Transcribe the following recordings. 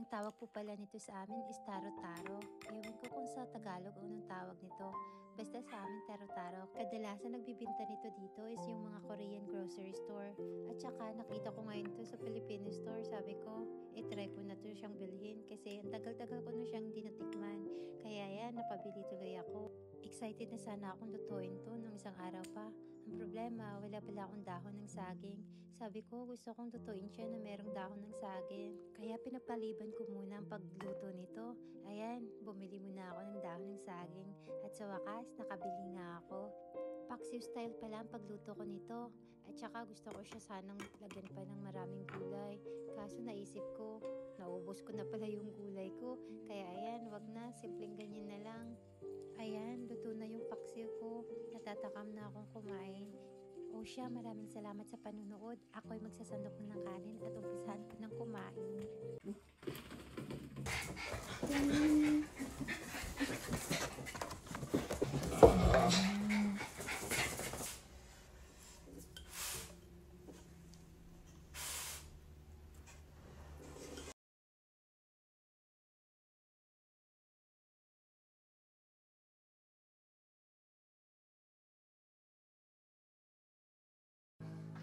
Ang tawag po pala nito sa amin is taro-taro. Ewan ko kung sa Tagalog o anong tawag nito. Basta sa amin taro-taro. Kadalasan nagbibinta nito dito is yung mga Korean grocery store. At saka nakita ko ngayon to sa Filipino store. Sabi ko, try ko na to siyang bilhin kasi ang tagal-tagal ko na siyang di natikman. Kaya yan, napabili tuloy ako. Excited na sana akong lutuin to ng isang araw pa. Ang problema, wala pala akong dahon ng saging. Sabi ko, gusto kong lutuin siya na merong dahon ng saging. Kaya pinapaliban ko muna ang pagluto nito. Ayan, bumili muna ako ng dahon ng saging. At sa wakas, nakabili nga ako. Paksiw style pala ang pagluto ko nito. At saka gusto ko siya sanang lagyan pa ng maraming gulay. Kaso naisip ko, naubos ko na pala yung gulay ko. Kaya ayan, wag na, simpleng ganyan na lang. Ayan, luto na yung paksiw ko. Natatakam na akong kumain. O siya, maraming salamat sa panunood. Ako'y magsasandok na ng kanin at umpisahan ko ng kumain.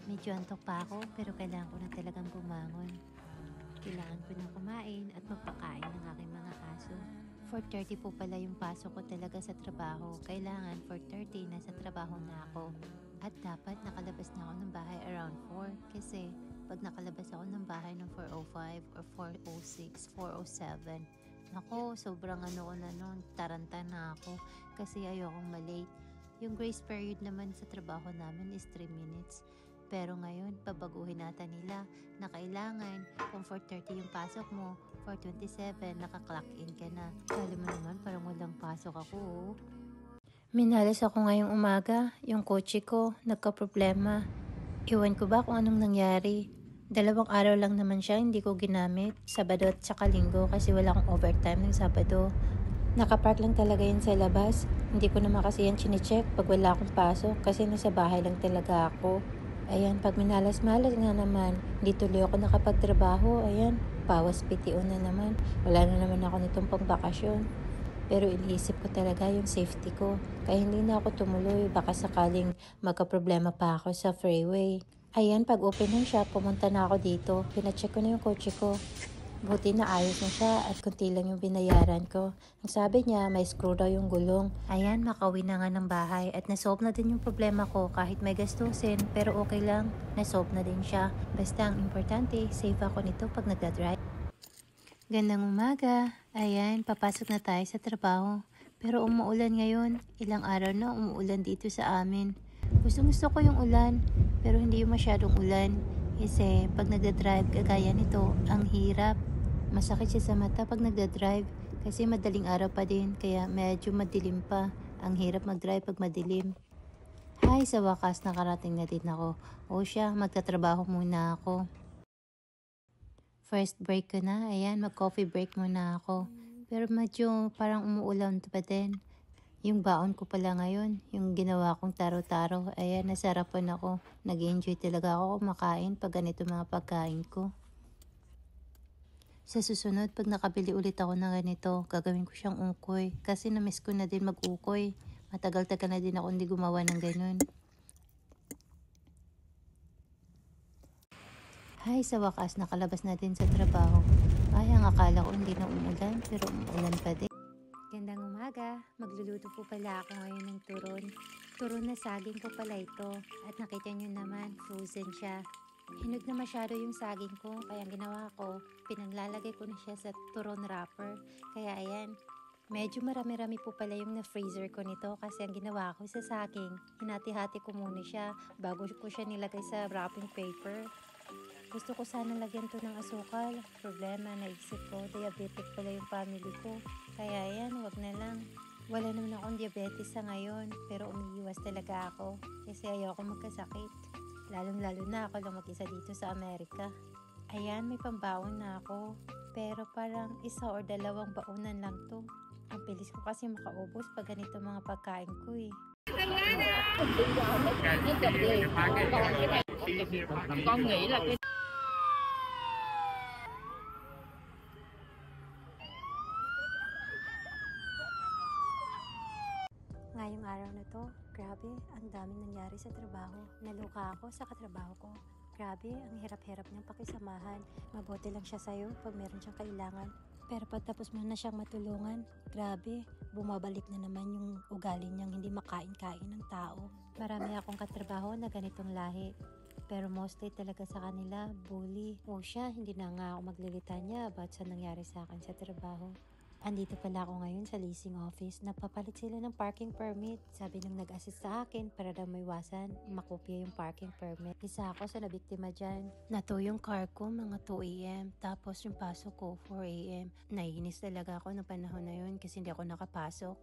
Medyo antok pa ako pero kailangan ko na talagang bumangon. Kailangan ko na kumain at magpakain ng aking mga aso. 4:30 po pala yung pasok ko talaga sa trabaho. Kailangan 4:30 nasa trabaho na ako. At dapat nakalabas na ako ng bahay around 4 kasi pag nakalabas ako ng bahay ng 4:05 or 4:06, 4:07, nako, sobrang ko na nun, taranta na ako kasi ayokong malate. Yung grace period naman sa trabaho namin is 3 minutes. Pero ngayon, babaguhin nata nila na kailangan kung 4:30 yung pasok mo, 4:27 naka-clock in ka na. Kala mo naman parang walang pasok ako. Minalas ako ngayong umaga, yung kotse ko, nagka-problema. Iwan ko ba kung anong nangyari? 2 araw lang naman siya, hindi ko ginamit. Sabado at saka linggo kasi wala akong overtime ng Sabado. Nakapark lang talaga yun sa labas. Hindi ko naman kasi yan chinecheck pag wala akong pasok kasi nasa bahay lang talaga ako. Ayan, pag minalas-malas nga naman, hindi tuloy ako nakapagtrabaho. Ayan, bawas PTO na naman. Wala na naman ako nitong pangbakasyon. Pero iniisip ko talaga yung safety ko. Kaya hindi na ako tumuloy. Baka sakaling magka-problema pa ako sa freeway. Ayan, pag open ng shop, pumunta na ako dito. Pinacheck ko na yung kotse ko. Buti na ayos na siya at kunti lang yung binayaran ko. Ang sabi niya, may screw daw yung gulong. Ayan, makauwi na nga ng bahay at nasolve na din yung problema ko kahit may gastusin. Pero okay lang, nasolve na din siya. Basta ang importante, safe ako nito pag nagdadrive. Gandang umaga. Ayan, papasok na tayo sa trabaho. Pero umuulan ngayon. Ilang araw na umuulan dito sa amin. Gusto ko yung ulan, pero hindi yung masyadong ulan. Kasi pag nagdadrive kagaya nito, ang hirap. Masakit siya sa mata pag nagdadrive kasi madaling araw pa din kaya medyo madilim pa. Ang hirap mag-drive pag madilim. Hay, sa wakas nakarating na din ako. O siya, magtatrabaho muna ako. First break ko na. Ayan, mag-coffee break muna ako. Pero medyo parang umuulan pa din. Yung baon ko pala ngayon, yung ginawa kong taro-taro, ayan, nasarapan ako. Nag-enjoy talaga ako kumakain pag ganito mga pagkain ko. Sa susunod, pag nakabili ulit ako ng ganito, gagawin ko siyang ukoy. Kasi na-miss ko na din mag-ukoy. Matagal-tagal na din ako hindi gumawa ng ganun. Hay, sa wakas, nakalabas na din sa trabaho. Ay, ang akala ko hindi na umulan, pero umulan pa din. Gandang umaga. Magluluto po pala ako ngayon ng turon. Turon na saging ko pala ito. At nakita nyo naman, frozen siya. Hinog na masyado yung saging ko. Kaya ang ginawa ko, pinaglalagay ko na siya sa turon wrapper. Kaya ayan, medyo marami-rami po pala yung na-freezer ko nito. Kasi ang ginawa ko sa saging, hinati-hati ko muna siya bago ko siya nilagay sa wrapping paper. Gusto ko sana lagyan to ng asukal. Problema, naisip ko, diabetic pala yung family ko. Kaya ayan, wag na lang. Wala naman akong diabetes sa ngayon, pero umiiwas talaga ako kasi ayoko magkasakit. Lalong-lalo na ako lang mag-isa dito sa Amerika. Ayan, may pambaon na ako. Pero parang 1 or 2 baunan lang to. Ang bilis ko kasi makaubos pag ganito mga pagkain ko eh. Con nghĩ là cái to. Grabe, ang daming nangyari sa trabaho. Naluka ako sa katrabaho ko. Grabe, ang hirap-hirap niyang pakisamahan. Mabuti lang siya sa'yo pag meron siyang kailangan. Pero pagtapos mo na siyang matulungan, grabe, bumabalik na naman yung ugali niyang hindi makain-kain ng tao. Marami akong katrabaho na ganitong lahi. Pero mostly talaga sa kanila, bully. O siya, hindi na nga ako maglilitanya about sa nangyari sa akin sa trabaho. Andito pala ako ngayon sa leasing office. Nagpapalit sila ng parking permit. Sabi nung nag-assist sa akin para daw maiwasan makopya yung parking permit. Isa ako sa nabiktima dyan. Nato yung car ko mga 2 a.m. Tapos yung pasok ko 4 a.m. Naiinis talaga ako ng panahon na yun kasi hindi ako nakapasok.